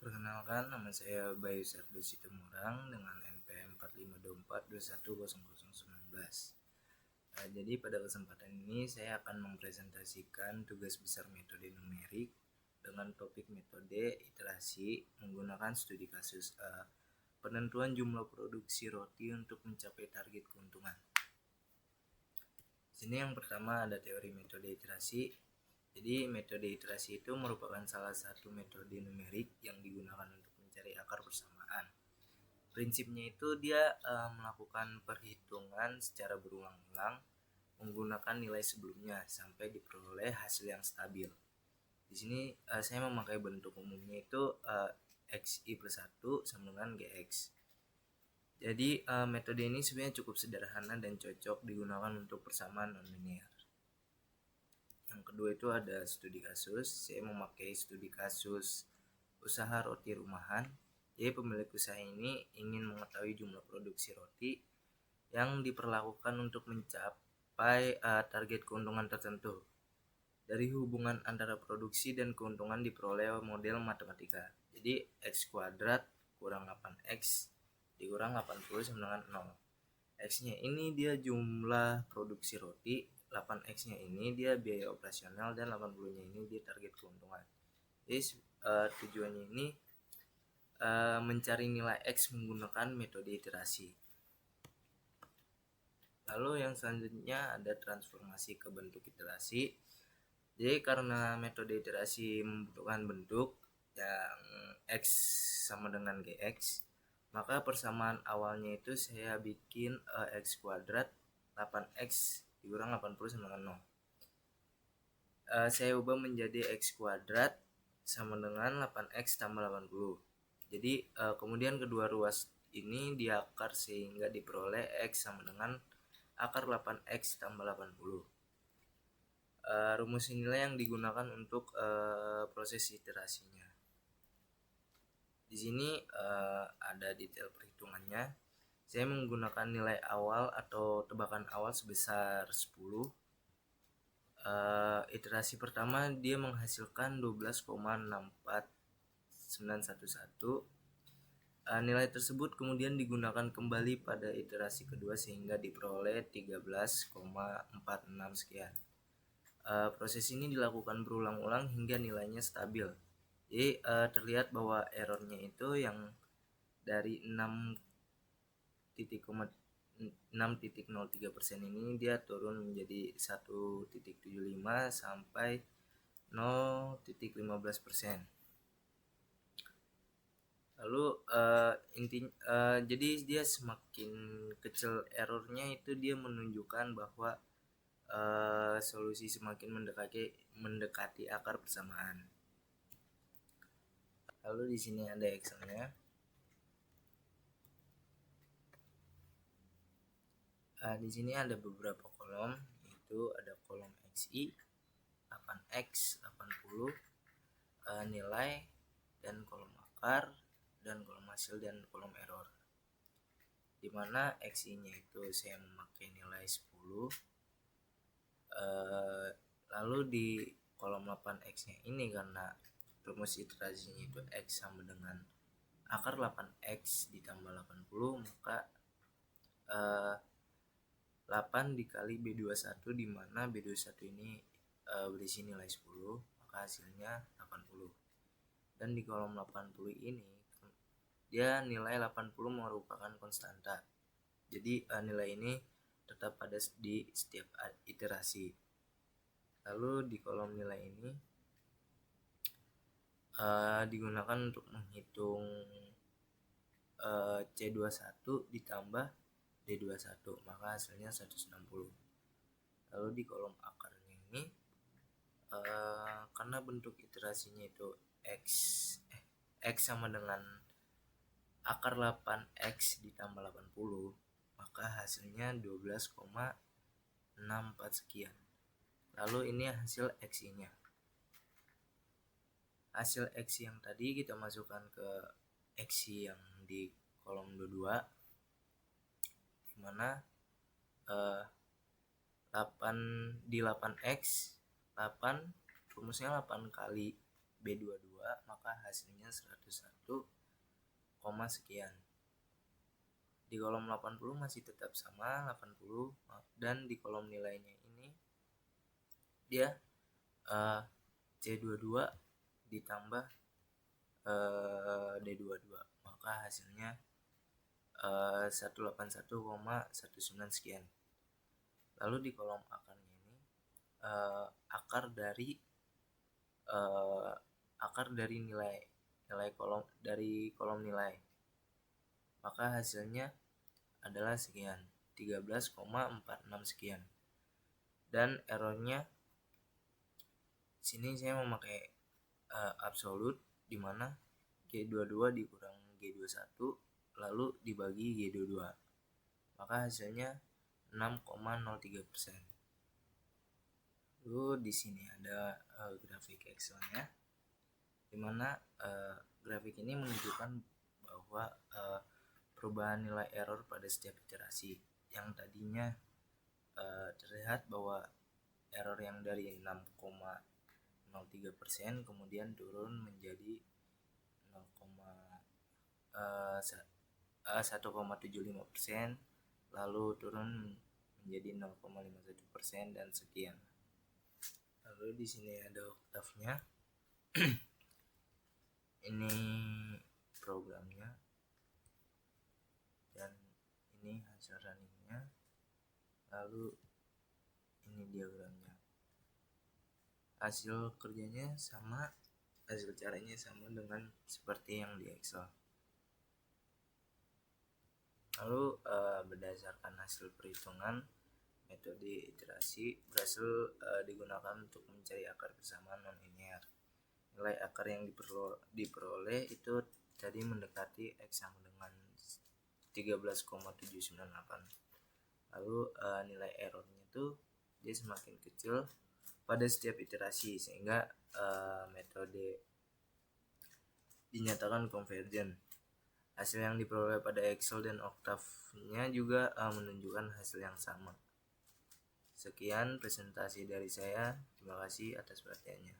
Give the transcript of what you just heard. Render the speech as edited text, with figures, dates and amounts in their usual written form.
Perkenalkan, nama saya Bayu Sardo Situmorang dengan NPM 4524210019. Jadi pada kesempatan ini saya akan mempresentasikan tugas besar metode numerik dengan topik metode iterasi menggunakan studi kasus penentuan jumlah produksi roti untuk mencapai target keuntungan. Sini yang pertama ada teori metode iterasi. Jadi metode iterasi itu merupakan salah satu metode numerik yang digunakan untuk mencari akar persamaan. Prinsipnya itu dia melakukan perhitungan secara berulang-ulang menggunakan nilai sebelumnya sampai diperoleh hasil yang stabil. Di sini saya memakai bentuk umumnya itu xi plus 1 sama dengan gx. Jadi metode ini sebenarnya cukup sederhana dan cocok digunakan untuk persamaan non-linear. Yang kedua itu ada studi kasus. Saya memakai studi kasus usaha roti rumahan. Jadi pemilik usaha ini ingin mengetahui jumlah produksi roti yang diperlakukan untuk mencapai target keuntungan tertentu. Dari hubungan antara produksi dan keuntungan diperoleh model matematika. Jadi x kuadrat kurang 8x dikurang 80 sama dengan 0. X-nya ini dia jumlah produksi roti, 8X-nya ini dia biaya operasional, dan 80-nya ini dia target keuntungan. Jadi tujuannya ini mencari nilai X menggunakan metode iterasi. Lalu yang selanjutnya ada transformasi ke bentuk iterasi. Jadi karena metode iterasi membutuhkan bentuk yang X sama dengan GX, maka persamaan awalnya itu saya bikin X kuadrat 8X dikurang 80 sama dengan 0. Saya ubah menjadi X kuadrat sama dengan 8X tambah 80. Jadi kemudian kedua ruas ini diakar sehingga diperoleh X sama dengan akar 8X tambah 80. Rumus inilah yang digunakan untuk proses iterasinya. Di sini ada detail perhitungannya. Saya menggunakan nilai awal atau tebakan awal sebesar 10. Iterasi pertama dia menghasilkan 12,64911. Nilai tersebut kemudian digunakan kembali pada iterasi kedua sehingga diperoleh 13,46 sekian. Proses ini dilakukan berulang-ulang hingga nilainya stabil. Jadi terlihat bahwa errornya itu yang dari 6,03% ini dia turun menjadi 1,75 sampai 0,15%. Lalu jadi dia semakin kecil errornya itu dia menunjukkan bahwa solusi semakin mendekati akar persamaan. Lalu di sini ada Excel-nya. Di sini ada beberapa kolom, yaitu ada kolom XI, 8X, 80, nilai, dan kolom akar, dan kolom hasil, dan kolom error. Dimana XI-nya itu saya memakai nilai 10. Lalu di kolom 8X-nya ini karena rumus iterasinya itu X sama dengan akar 8X ditambah 80, maka 8 dikali B21 dimana B21 ini berisi nilai 10, maka hasilnya 80. Dan di kolom 80 ini dia nilai 80 merupakan konstanta. Jadi nilai ini tetap ada di setiap iterasi. Lalu di kolom nilai ini digunakan untuk menghitung C21 ditambah D21, maka hasilnya 160. Lalu di kolom akarnya ini karena bentuk iterasinya itu X sama dengan akar 8X ditambah 80, maka hasilnya 12,64 sekian. Lalu ini hasil XI-nya. Hasil XI yang tadi kita masukkan ke XI yang di kolom 22, dimana 8 di 8X, 8 rumusnya 8 kali B22, maka hasilnya 101, sekian. Di kolom 80 masih tetap sama 80, dan di kolom nilainya ini dia C22 ditambah D22, maka hasilnya 181,19 sekian. Lalu di kolom akarnya ini akar dari nilai kolom nilai, maka hasilnya adalah sekian, 13,46 sekian. Dan errornya sini saya memakai absolut, dimana G22 dikurang G21 lalu dibagi G22, maka hasilnya 6,03%. Lalu di sini ada grafik Excelnya, dimana grafik ini menunjukkan bahwa perubahan nilai error pada setiap iterasi. Yang tadinya terlihat bahwa error yang dari 6,03% kemudian turun menjadi 1,75%, lalu turun menjadi 0,51% dan sekian. Lalu di sini ada oktavnya. Ini programnya dan ini hasil runningnya, lalu ini diagramnya. Hasil kerjanya sama, hasil caranya sama dengan seperti yang di Excel. Lalu berdasarkan hasil perhitungan, metode iterasi berhasil digunakan untuk mencari akar persamaan non-linear. Nilai akar yang diperoleh itu tadi mendekati X sama dengan 13,798. Lalu nilai errornya itu dia semakin kecil pada setiap iterasi, sehingga metode dinyatakan convergent. Hasil yang diperoleh pada Excel dan Octave-nya juga menunjukkan hasil yang sama. Sekian presentasi dari saya. Terima kasih atas perhatiannya.